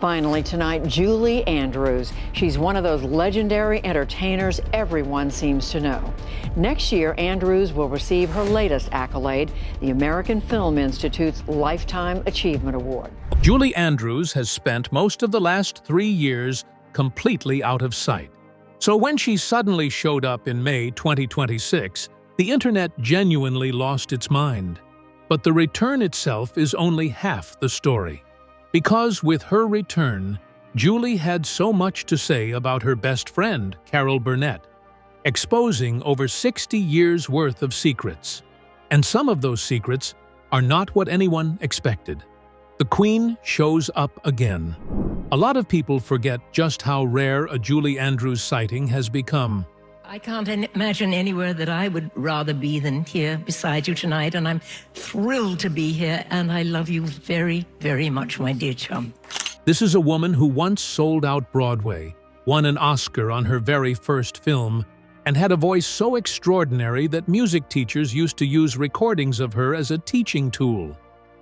Finally tonight, Julie Andrews. She's one of those legendary entertainers everyone seems to know. Next year, Andrews will receive her latest accolade, the American Film Institute's Lifetime Achievement Award. Julie Andrews has spent most of the last 3 years completely out of sight. So when she suddenly showed up in May 2026, the internet genuinely lost its mind. But the return itself is only half the story. Because with her return, Julie had so much to say about her best friend, Carol Burnett, exposing over 60 years' worth of secrets. And some of those secrets are not what anyone expected. The Queen shows up again. A lot of people forget just how rare a Julie Andrews sighting has become. I can't imagine anywhere that I would rather be than here beside you tonight, and I'm thrilled to be here, and I love you very, very much, my dear chum. This is a woman who once sold out Broadway, won an Oscar on her very first film, and had a voice so extraordinary that music teachers used to use recordings of her as a teaching tool.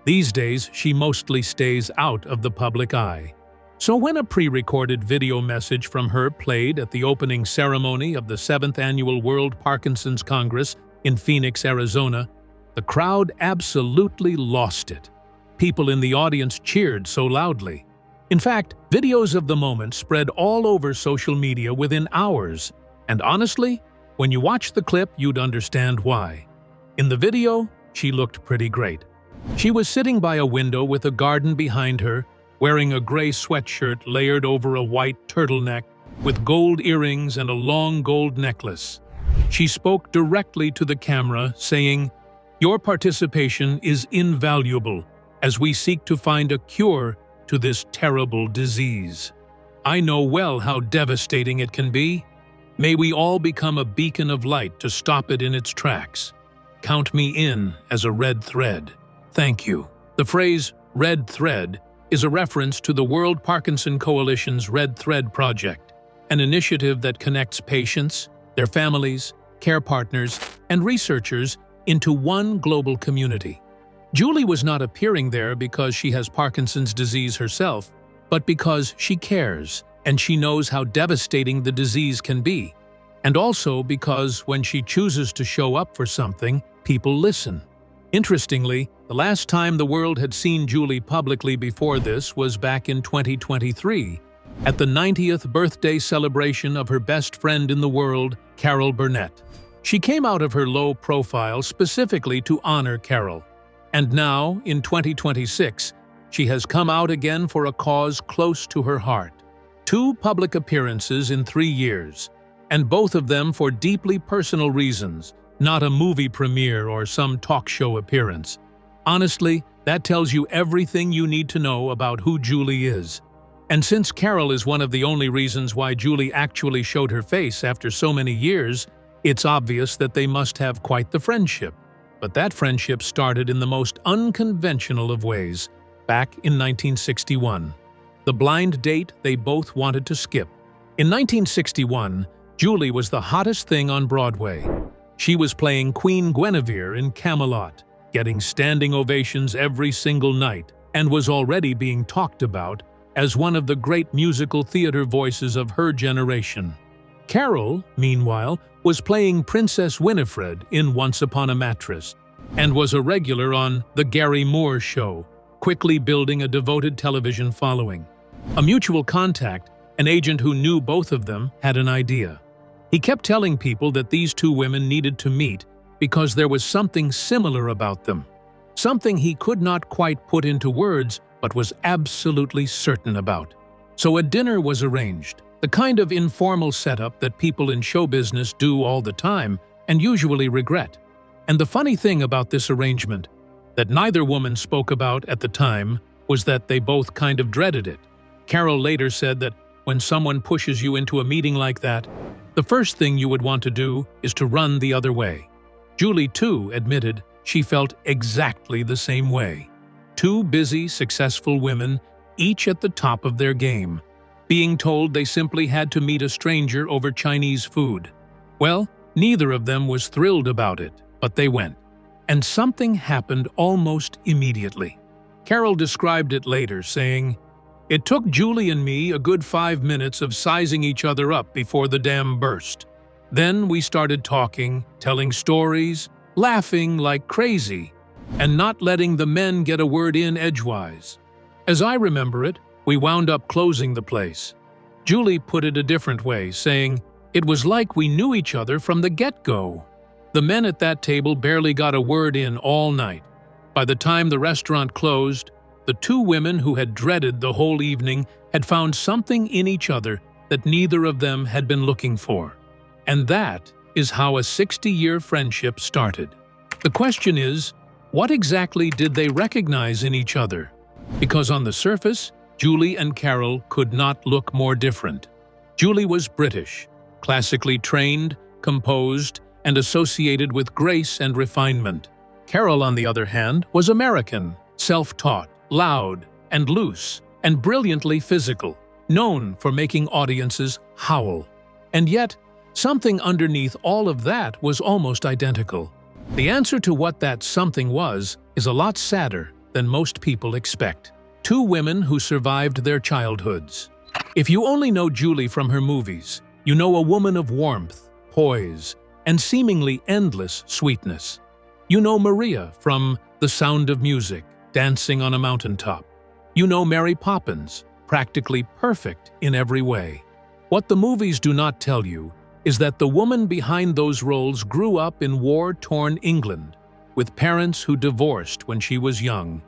These days, she mostly stays out of the public eye. So when a pre-recorded video message from her played at the opening ceremony of the 7th Annual World Parkinson's Congress in Phoenix, Arizona, the crowd absolutely lost it. People in the audience cheered so loudly. In fact, videos of the moment spread all over social media within hours. And honestly, when you watch the clip, you'd understand why. In the video, she looked pretty great. She was sitting by a window with a garden behind her, wearing a gray sweatshirt layered over a white turtleneck with gold earrings and a long gold necklace. She spoke directly to the camera, saying, "Your participation is invaluable as we seek to find a cure to this terrible disease. I know well how devastating it can be. May we all become a beacon of light to stop it in its tracks. Count me in as a red thread. Thank you." The phrase, red thread, is a reference to the World Parkinson Coalition's Red Thread Project, an initiative that connects patients, their families, care partners, and researchers into one global community. Julie was not appearing there because she has Parkinson's disease herself, but because she cares and she knows how devastating the disease can be, and also because when she chooses to show up for something, people listen. Interestingly, the last time the world had seen Julie publicly before this was back in 2023, at the 90th birthday celebration of her best friend in the world, Carol Burnett. She came out of her low profile specifically to honor Carol. And now, in 2026, she has come out again for a cause close to her heart. 2 public appearances in 3 years, and both of them for deeply personal reasons, not a movie premiere or some talk show appearance. Honestly, that tells you everything you need to know about who Julie is. And since Carol is one of the only reasons why Julie actually showed her face after so many years, it's obvious that they must have quite the friendship. But that friendship started in the most unconventional of ways, back in 1961. The blind date they both wanted to skip. In 1961, Julie was the hottest thing on Broadway. She was playing Queen Guinevere in Camelot, getting standing ovations every single night, and was already being talked about as one of the great musical theater voices of her generation. Carol, meanwhile, was playing Princess Winifred in Once Upon a Mattress, and was a regular on The Gary Moore Show, quickly building a devoted television following. A mutual contact, an agent who knew both of them, had an idea. He kept telling people that these 2 women needed to meet because there was something similar about them. Something he could not quite put into words, but was absolutely certain about. So a dinner was arranged, the kind of informal setup that people in show business do all the time and usually regret. And the funny thing about this arrangement, that neither woman spoke about at the time, was that they both kind of dreaded it. Carol later said that when someone pushes you into a meeting like that, the first thing you would want to do is to run the other way. Julie, too, admitted she felt exactly the same way. 2 busy, successful women, each at the top of their game, being told they simply had to meet a stranger over Chinese food. Well, neither of them was thrilled about it, but they went. And something happened almost immediately. Carol described it later, saying, It took Julie and me a good 5 minutes of sizing each other up before the dam burst. Then we started talking, telling stories, laughing like crazy, and not letting the men get a word in edgewise. As I remember it, we wound up closing the place. Julie put it a different way, saying, "It was like we knew each other from the get-go." The men at that table barely got a word in all night. By the time the restaurant closed, the two women who had dreaded the whole evening had found something in each other that neither of them had been looking for. And that is how a 60-year friendship started. The question is, what exactly did they recognize in each other? Because on the surface, Julie and Carol could not look more different. Julie was British, classically trained, composed, and associated with grace and refinement. Carol, on the other hand, was American, self-taught, loud and loose, and brilliantly physical, known for making audiences howl. And yet, something underneath all of that was almost identical. The answer to what that something was is a lot sadder than most people expect. Two women who survived their childhoods. If you only know Julie from her movies, you know a woman of warmth, poise, and seemingly endless sweetness. You know Maria from The Sound of Music, dancing on a mountaintop. You know Mary Poppins, practically perfect in every way. What the movies do not tell you is that the woman behind those roles grew up in war-torn England, with parents who divorced when she was young,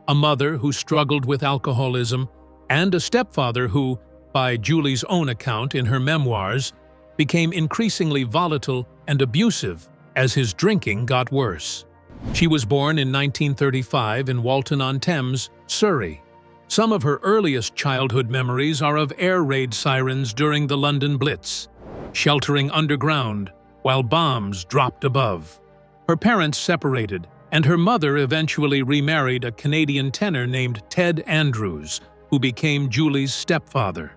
a mother who struggled with alcoholism, and a stepfather who, by Julie's own account in her memoirs, became increasingly volatile and abusive as his drinking got worse. She was born in 1935 in Walton-on-Thames, Surrey. Some of her earliest childhood memories are of air raid sirens during the London Blitz, sheltering underground while bombs dropped above. Her parents separated, and her mother eventually remarried a Canadian tenor named Ted Andrews, who became Julie's stepfather.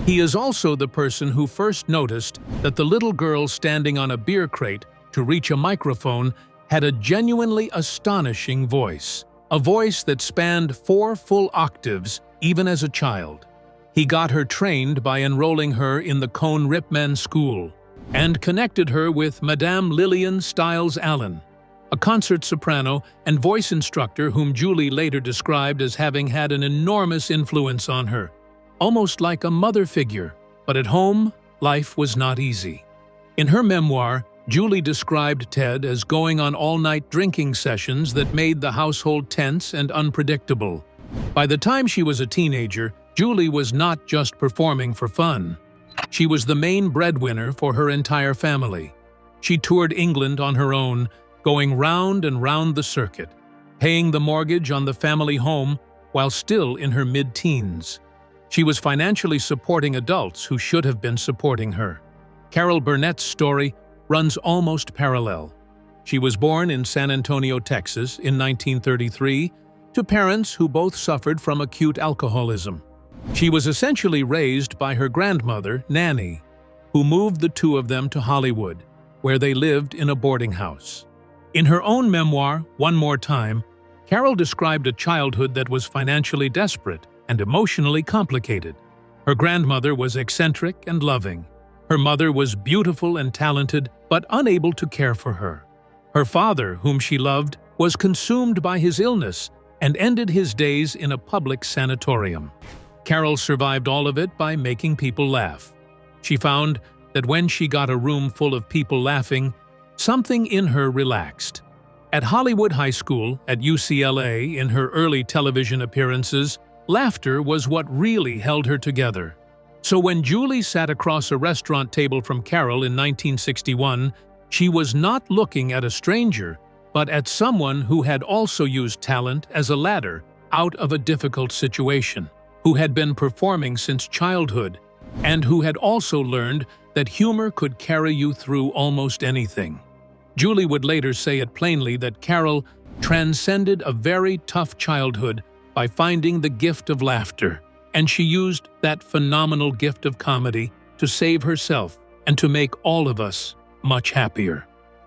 He is also the person who first noticed that the little girl standing on a beer crate to reach a microphone had a genuinely astonishing voice, a voice that spanned 4 full octaves even as a child. He got her trained by enrolling her in the Cone Ripman School and connected her with Madame Lillian Stiles Allen, a concert soprano and voice instructor whom Julie later described as having had an enormous influence on her, almost like a mother figure. But at home, life was not easy. In her memoir, Julie described Ted as going on all-night drinking sessions that made the household tense and unpredictable. By the time she was a teenager, Julie was not just performing for fun. She was the main breadwinner for her entire family. She toured England on her own, going round and round the circuit, paying the mortgage on the family home while still in her mid-teens. She was financially supporting adults who should have been supporting her. Carol Burnett's story runs almost parallel. She was born in San Antonio, Texas in 1933 to parents who both suffered from acute alcoholism. She was essentially raised by her grandmother, Nanny, who moved the two of them to Hollywood, where they lived in a boarding house. In her own memoir, One More Time, Carol described a childhood that was financially desperate and emotionally complicated. Her grandmother was eccentric and loving. Her mother was beautiful and talented, but unable to care for her. Her father, whom she loved, was consumed by his illness and ended his days in a public sanatorium. Carol survived all of it by making people laugh. She found that when she got a room full of people laughing, something in her relaxed. At Hollywood High School, at UCLA, in her early television appearances, laughter was what really held her together. So when Julie sat across a restaurant table from Carol in 1961, she was not looking at a stranger, but at someone who had also used talent as a ladder out of a difficult situation, who had been performing since childhood, and who had also learned that humor could carry you through almost anything. Julie would later say it plainly that Carol transcended a very tough childhood by finding the gift of laughter, and she used that phenomenal gift of comedy to save herself and to make all of us much happier.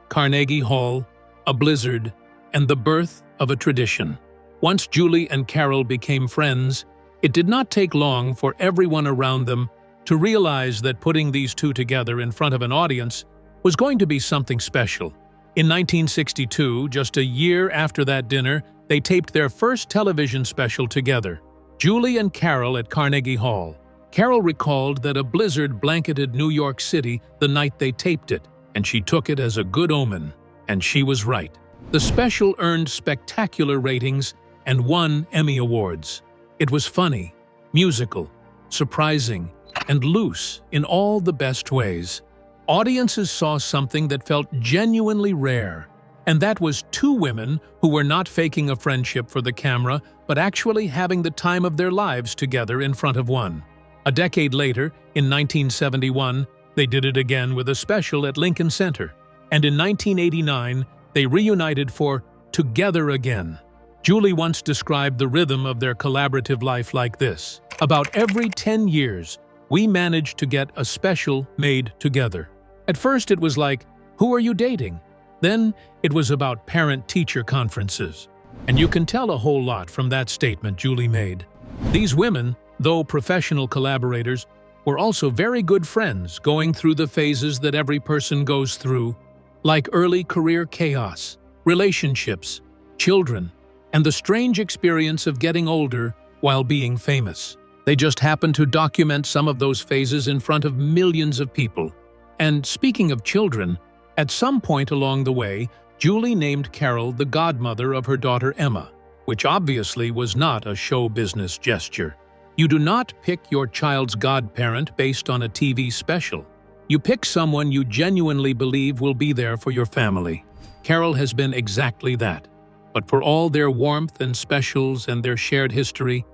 Carnegie Hall, a blizzard, and the birth of a tradition. Once Julie and Carol became friends, It did not take long for everyone around them to realize that putting these two together in front of an audience was going to be something special. In 1962, just a year after that dinner, they taped their first television special together, Julie and Carol at Carnegie Hall. Carol recalled that a blizzard blanketed New York City the night they taped it, and she took it as a good omen. And she was right. The special earned spectacular ratings and won Emmy Awards. It was funny, musical, surprising, and loose in all the best ways. Audiences saw something that felt genuinely rare, and that was two women who were not faking a friendship for the camera, but actually having the time of their lives together in front of one. A decade later, in 1971, they did it again with a special at Lincoln Center, and in 1989, they reunited for Together Again. Julie once described the rhythm of their collaborative life like this: about every 10 years, we managed to get a special made together. At first it was like, who are you dating? Then it was about parent-teacher conferences. And you can tell a whole lot from that statement Julie made. These women, though professional collaborators, were also very good friends, going through the phases that every person goes through, like early career chaos, relationships, children, and the strange experience of getting older while being famous. They just happened to document some of those phases in front of millions of people. And speaking of children, at some point along the way, Julie named Carol the godmother of her daughter Emma, which obviously was not a show business gesture. You do not pick your child's godparent based on a TV special. You pick someone you genuinely believe will be there for your family. Carol has been exactly that. But for all their warmth and specials and their shared history,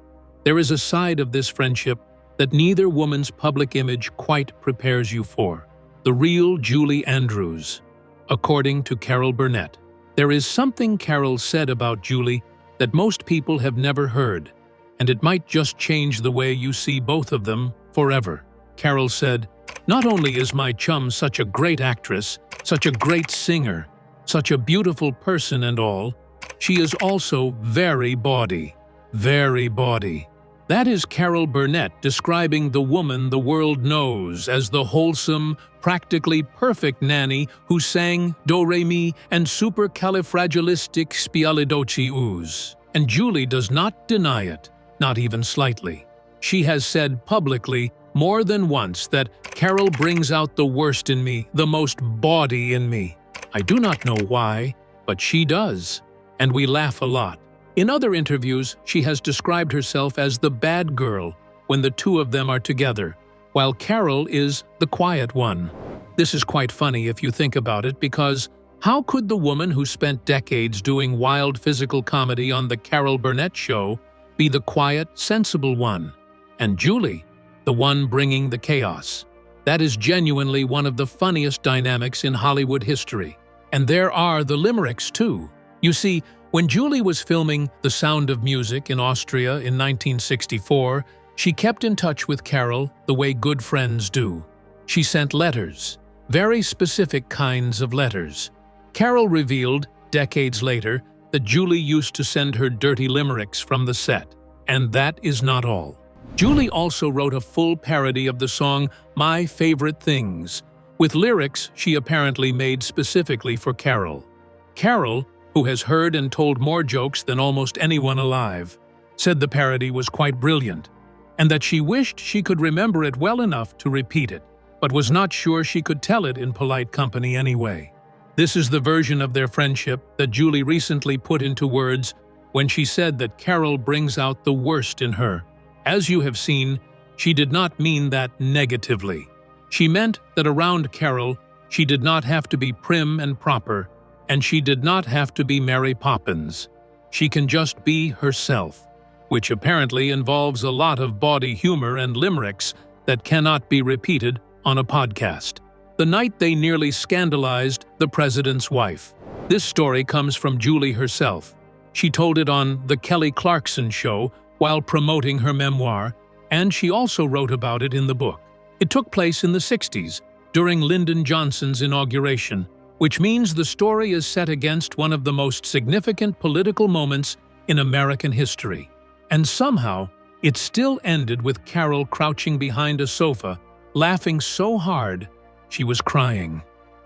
there is a side of this friendship that neither woman's public image quite prepares you for. The real Julie Andrews. According to Carol Burnett, there is something Carol said about Julie that most people have never heard, and it might just change the way you see both of them forever. Carol said, "Not only is my chum such a great actress, such a great singer, such a beautiful person and all, she is also very bawdy. Very bawdy." That is Carol Burnett describing the woman the world knows as the wholesome, practically perfect nanny who sang Do-Re-Mi and Supercalifragilisticexpialidocious. And Julie does not deny it, not even slightly. She has said publicly more than once that Carol brings out the worst in me, the most bawdy in me. I do not know why, but she does, and we laugh a lot. In other interviews, she has described herself as the bad girl when the two of them are together, while Carol is the quiet one. This is quite funny if you think about it, because how could the woman who spent decades doing wild physical comedy on The Carol Burnett Show be the quiet, sensible one? And Julie, the one bringing the chaos. That is genuinely one of the funniest dynamics in Hollywood history. And there are the limericks, too. You see, when Julie was filming The Sound of Music in Austria in 1964, she kept in touch with Carol the way good friends do. She sent letters, very specific kinds of letters. Carol revealed, decades later, that Julie used to send her dirty limericks from the set. And that is not all. Julie also wrote a full parody of the song My Favorite Things, with lyrics she apparently made specifically for Carol. Carol, who has heard and told more jokes than almost anyone alive, said the parody was quite brilliant, and that she wished she could remember it well enough to repeat it, but was not sure she could tell it in polite company anyway. This is the version of their friendship that Julie recently put into words when she said that Carol brings out the worst in her. As you have seen, she did not mean that negatively. She meant that around Carol, she did not have to be prim and proper, and she did not have to be Mary Poppins. She can just be herself, which apparently involves a lot of bawdy humor and limericks that cannot be repeated on a podcast. The night they nearly scandalized the president's wife. This story comes from Julie herself. She told it on The Kelly Clarkson Show while promoting her memoir, and she also wrote about it in the book. It took place in the 60s, during Lyndon Johnson's inauguration, which means the story is set against one of the most significant political moments in American history. And somehow, It still ended with Carol crouching behind a sofa, laughing so hard she was crying.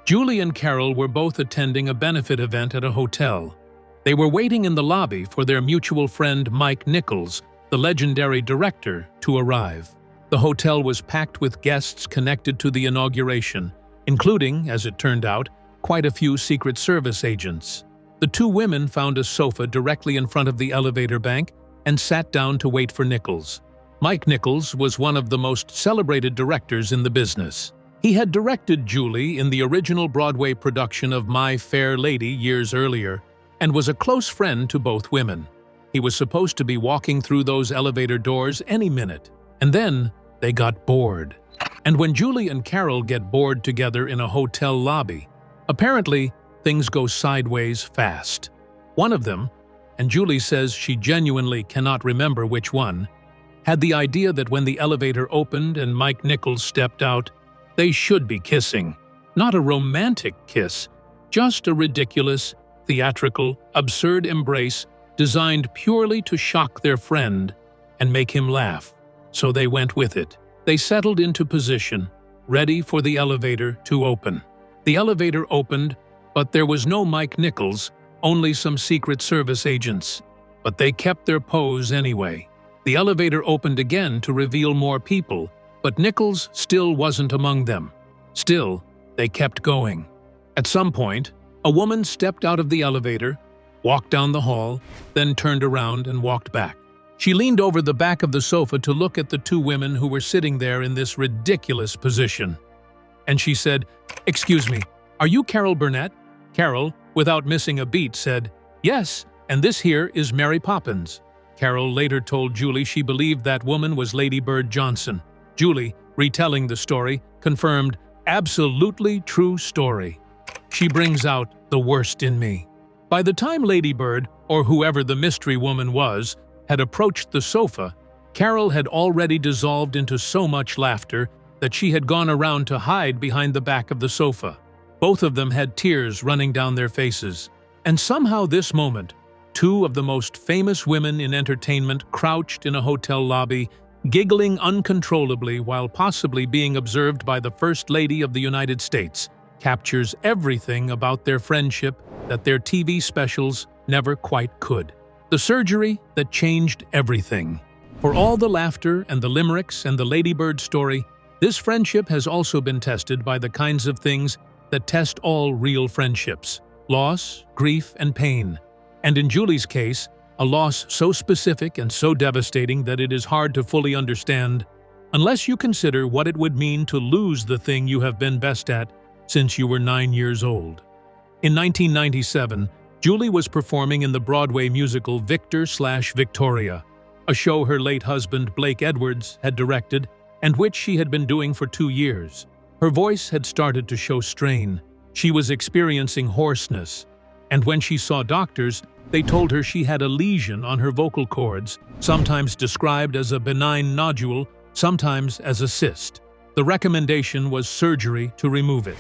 Julie and Carol were both attending a benefit event at a hotel. They were waiting in the lobby for their mutual friend Mike Nichols, the legendary director, to arrive. The hotel was packed with guests connected to the inauguration, including, as it turned out, quite a few Secret Service agents. The two women found a sofa directly in front of the elevator bank and sat down to wait for Nichols. Mike Nichols was one of the most celebrated directors in the business. He had directed Julie in the original Broadway production of My Fair Lady years earlier and was a close friend to both women. He was supposed to be walking through those elevator doors any minute, and then they got bored. And when Julie and Carol get bored together in a hotel lobby, apparently things go sideways fast. One of them, and Julie says she genuinely cannot remember which one, had the idea that when the elevator opened and Mike Nichols stepped out, they should be kissing. Not a romantic kiss, just a ridiculous, theatrical, absurd embrace designed purely to shock their friend and make him laugh. So they went with it. They settled into position, ready for the elevator to open. The elevator opened, but there was no Mike Nichols, only some Secret Service agents. But they kept their pose anyway. The elevator opened again to reveal more people, but Nichols still wasn't among them. Still, they kept going. At some point, a woman stepped out of the elevator, walked down the hall, then turned around and walked back. She leaned over the back of the sofa to look at the two women who were sitting there in this ridiculous position. And she said, "Excuse me, are you Carol Burnett?" Carol, without missing a beat, said, "Yes, and this here is Mary Poppins." Carol later told Julie she believed that woman was Lady Bird Johnson. Julie, retelling the story, confirmed, "Absolutely true story. She brings out the worst in me." By the time Lady Bird, or whoever the mystery woman was, had approached the sofa, Carol had already dissolved into so much laughter that she had gone around to hide behind the back of the sofa. Both of them had tears running down their faces. And somehow this moment, two of the most famous women in entertainment crouched in a hotel lobby, giggling uncontrollably while possibly being observed by the First Lady of the United States, captures everything about their friendship that their TV specials never quite could. The surgery that changed everything. For all the laughter and the limericks and the Lady Bird story, this friendship has also been tested by the kinds of things that test all real friendships: loss, grief, and pain. And in Julie's case, a loss so specific and so devastating that it is hard to fully understand unless you consider what it would mean to lose the thing you have been best at since you were 9 years old. In 1997, Julie was performing in the Broadway musical Victor/Victoria, a show her late husband Blake Edwards had directed and which she had been doing for 2 years. Her voice had started to show strain. She was experiencing hoarseness, and when she saw doctors, they told her she had a lesion on her vocal cords, sometimes described as a benign nodule, sometimes as a cyst. The recommendation was surgery to remove it.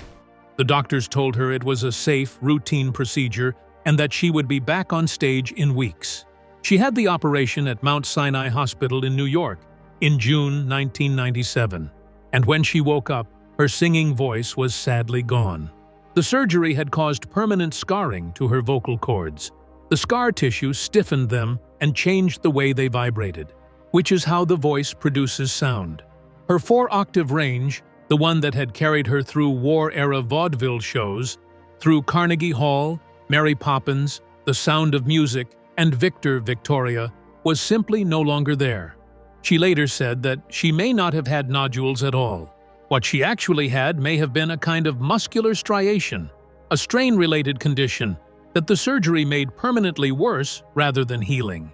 The doctors told her it was a safe, routine procedure and that she would be back on stage in weeks. She had the operation at Mount Sinai Hospital in New York in June 1997, and when she woke up, her singing voice was sadly gone. The surgery had caused permanent scarring to her vocal cords. The scar tissue stiffened them and changed the way they vibrated, which is how the voice produces sound. Her 4-octave range, the one that had carried her through war-era vaudeville shows, through Carnegie Hall, Mary Poppins, The Sound of Music, and Victor/Victoria, was simply no longer there. She later said that she may not have had nodules at all. What she actually had may have been a kind of muscular striation, a strain-related condition that the surgery made permanently worse rather than healing.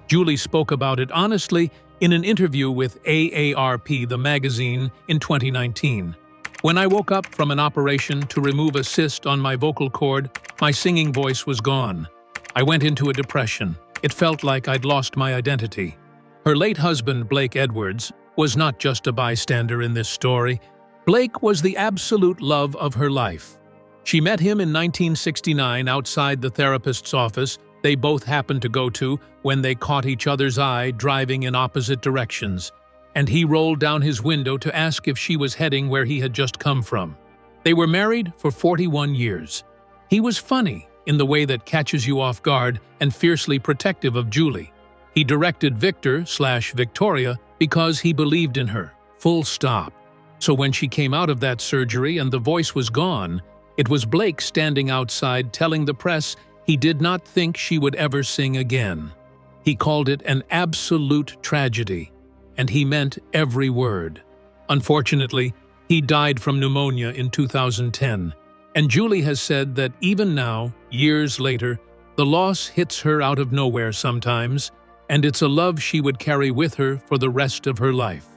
Julie spoke about it honestly in an interview with AARP, the magazine, in 2019. "When I woke up from an operation to remove a cyst on my vocal cord, my singing voice was gone. I went into a depression. It felt like I'd lost my identity." Her late husband, Blake Edwards, was not just a bystander in this story. Blake was the absolute love of her life. She met him in 1969 outside the therapist's office they both happened to go to when they caught each other's eye driving in opposite directions, and he rolled down his window to ask if she was heading where he had just come from. They were married for 41 years. He was funny in the way that catches you off guard and fiercely protective of Julie. He directed Victor/Victoria because he believed in her, full stop. So when she came out of that surgery and the voice was gone, it was Blake standing outside telling the press he did not think she would ever sing again. He called it an absolute tragedy, and he meant every word. Unfortunately, he died from pneumonia in 2010, and Julie has said that even now, years later, the loss hits her out of nowhere sometimes, and it's a love she would carry with her for the rest of her life.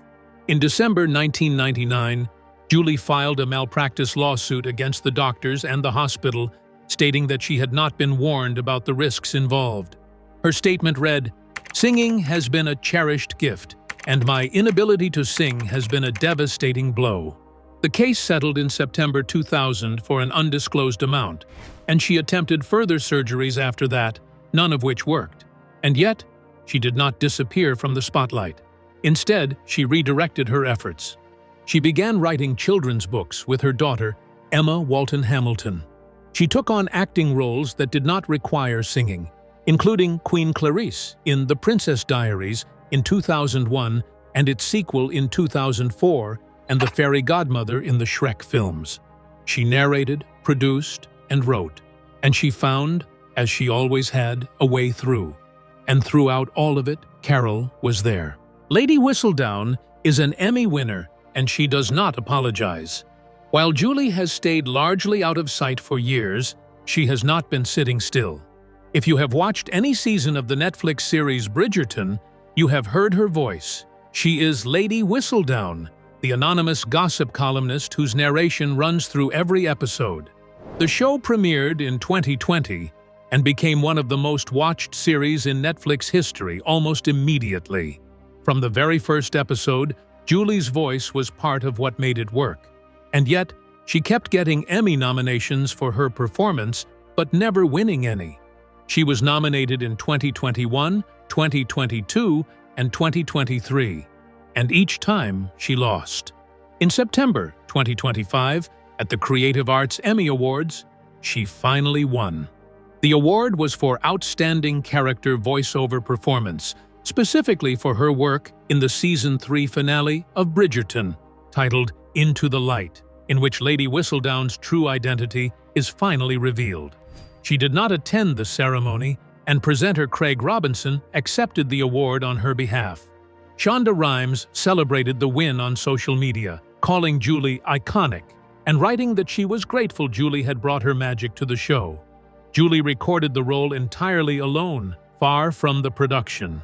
In December 1999, Julie filed a malpractice lawsuit against the doctors and the hospital, stating that she had not been warned about the risks involved. Her statement read, "Singing has been a cherished gift, and my inability to sing has been a devastating blow." The case settled in September 2000 for an undisclosed amount, and she attempted further surgeries after that, none of which worked. And yet, she did not disappear from the spotlight. Instead, she redirected her efforts. She began writing children's books with her daughter, Emma Walton Hamilton. She took on acting roles that did not require singing, including Queen Clarice in The Princess Diaries in 2001 and its sequel in 2004, and the fairy godmother in the Shrek films. She narrated, produced, and wrote, and she found, as she always had, a way through. And throughout all of it, Carol was there. Lady Whistledown is an Emmy winner, and she does not apologize. While Julie has stayed largely out of sight for years, she has not been sitting still. If you have watched any season of the Netflix series Bridgerton, you have heard her voice. She is Lady Whistledown, the anonymous gossip columnist whose narration runs through every episode. The show premiered in 2020 and became one of the most watched series in Netflix history almost immediately. From the very first episode, Julie's voice was part of what made it work. And yet, she kept getting Emmy nominations for her performance, but never winning any. She was nominated in 2021, 2022, and 2023. And each time she lost. In September 2025, at the Creative Arts Emmy Awards, she finally won. The award was for Outstanding Character Voiceover Performance, specifically for her work in the Season 3 finale of Bridgerton, titled Into the Light, in which Lady Whistledown's true identity is finally revealed. She did not attend the ceremony, and presenter Craig Robinson accepted the award on her behalf. Shonda Rhimes celebrated the win on social media, calling Julie iconic, and writing that she was grateful Julie had brought her magic to the show. Julie recorded the role entirely alone, far from the production.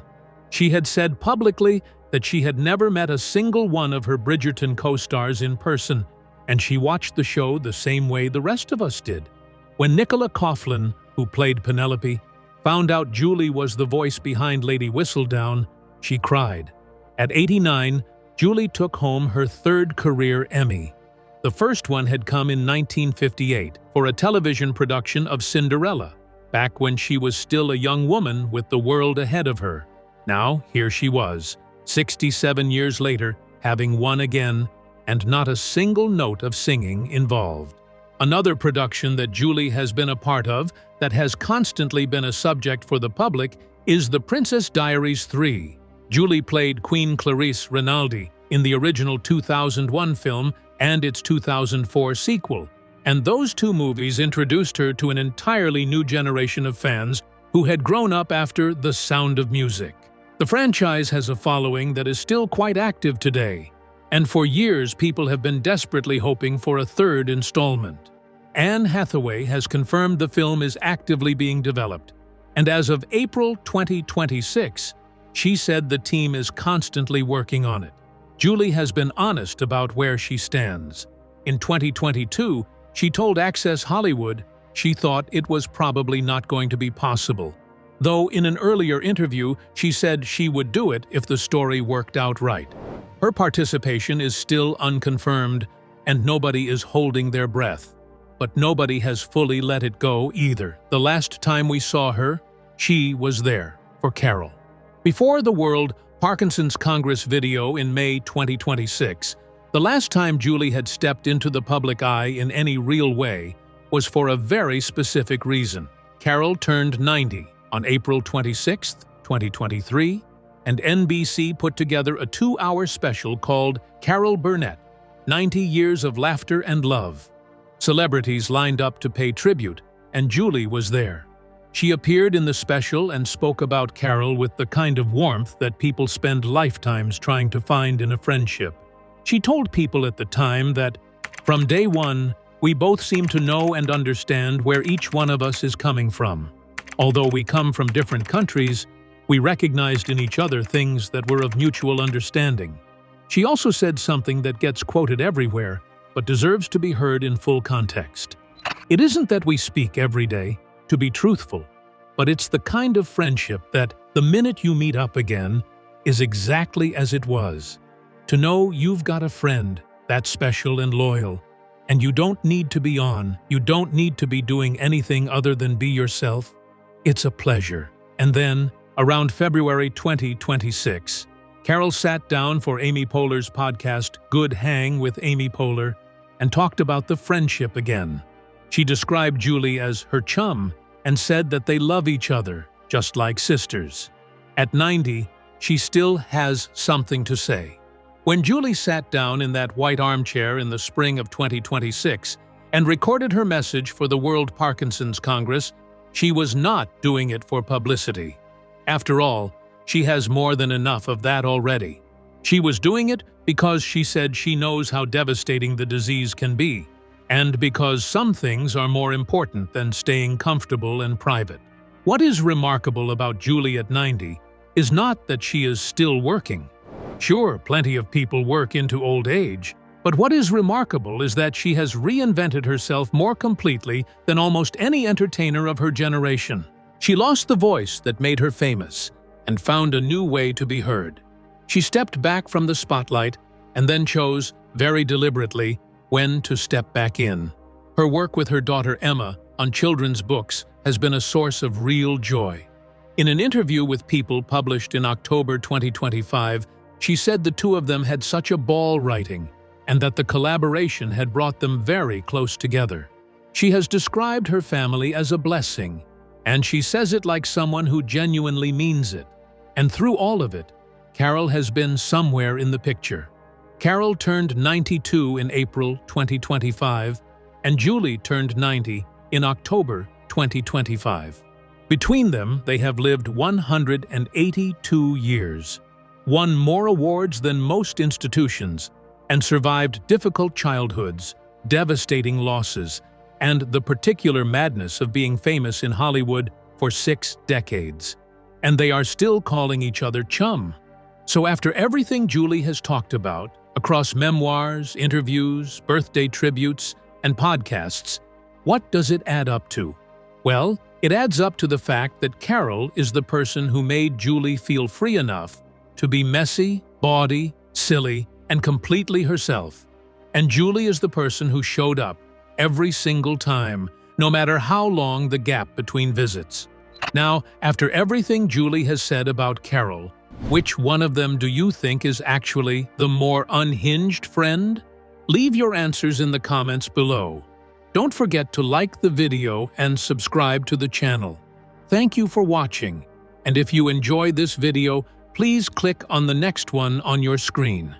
She had said publicly that she had never met a single one of her Bridgerton co-stars in person, and she watched the show the same way the rest of us did. When Nicola Coughlan, who played Penelope, found out Julie was the voice behind Lady Whistledown, she cried. At 89, Julie took home her third career Emmy. The first one had come in 1958 for a television production of Cinderella, back when she was still a young woman with the world ahead of her. Now, here she was, 67 years later, having won again, and not a single note of singing involved. Another production that Julie has been a part of that has constantly been a subject for the public is The Princess Diaries 3. Julie played Queen Clarice Rinaldi in the original 2001 film and its 2004 sequel, and those two movies introduced her to an entirely new generation of fans who had grown up after The Sound of Music. The franchise has a following that is still quite active today, and for years people have been desperately hoping for a third installment. Anne Hathaway has confirmed the film is actively being developed, and as of April 2026, she said the team is constantly working on it. Julie has been honest about where she stands. In 2022, she told Access Hollywood she thought it was probably not going to be possible, though in an earlier interview she said she would do it if the story worked out right. Her participation is still unconfirmed, and nobody is holding their breath. But nobody has fully let it go either. The last time we saw her, she was there for Carol. Before the World Parkinson's Congress video in May 2026, the last time Julie had stepped into the public eye in any real way was for a very specific reason. Carol turned 90 on April 26, 2023, and NBC put together a 2-hour special called Carol Burnett, 90 Years of Laughter and Love. Celebrities lined up to pay tribute, and Julie was there. She appeared in the special and spoke about Carol with the kind of warmth that people spend lifetimes trying to find in a friendship. She told people at the time that, "From day one, we both seem to know and understand where each one of us is coming from. Although we come from different countries, we recognized in each other things that were of mutual understanding." She also said something that gets quoted everywhere, but deserves to be heard in full context. "It isn't that we speak every day, to be truthful, but it's the kind of friendship that, the minute you meet up again, is exactly as it was. To know you've got a friend that's special and loyal, and you don't need to be on, you don't need to be doing anything other than be yourself, it's a pleasure." And then, around February 2026, Carol sat down for Amy Poehler's podcast Good Hang with Amy Poehler and talked about the friendship again. She described Julie as her chum and said that they love each other, just like sisters. At 90, she still has something to say. When Julie sat down in that white armchair in the spring of 2026 and recorded her message for the World Parkinson's Congress, she was not doing it for publicity. After all, she has more than enough of that already. She was doing it because she said she knows how devastating the disease can be, and because some things are more important than staying comfortable and private. What is remarkable about Julie at 90 is not that she is still working. Sure, plenty of people work into old age, but what is remarkable is that she has reinvented herself more completely than almost any entertainer of her generation. She lost the voice that made her famous and found a new way to be heard. She stepped back from the spotlight and then chose, very deliberately, when to step back in. Her work with her daughter Emma on children's books has been a source of real joy. In an interview with People published in October 2025, she said the two of them had such a ball writing and that the collaboration had brought them very close together. She has described her family as a blessing, and she says it like someone who genuinely means it. And through all of it, Carol has been somewhere in the picture. Carol turned 92 in April 2025, and Julie turned 90 in October 2025. Between them, they have lived 182 years, won more awards than most institutions, and survived difficult childhoods, devastating losses, and the particular madness of being famous in Hollywood for 6 decades. And they are still calling each other chum. So after everything Julie has talked about, across memoirs, interviews, birthday tributes, and podcasts, what does it add up to? Well, it adds up to the fact that Carol is the person who made Julie feel free enough to be messy, bawdy, silly, and completely herself. And Julie is the person who showed up every single time, no matter how long the gap between visits. Now, after everything Julie has said about Carol, which one of them do you think is actually the more unhinged friend? Leave your answers in the comments below. Don't forget to like the video and subscribe to the channel. Thank you for watching, and if you enjoyed this video, please click on the next one on your screen.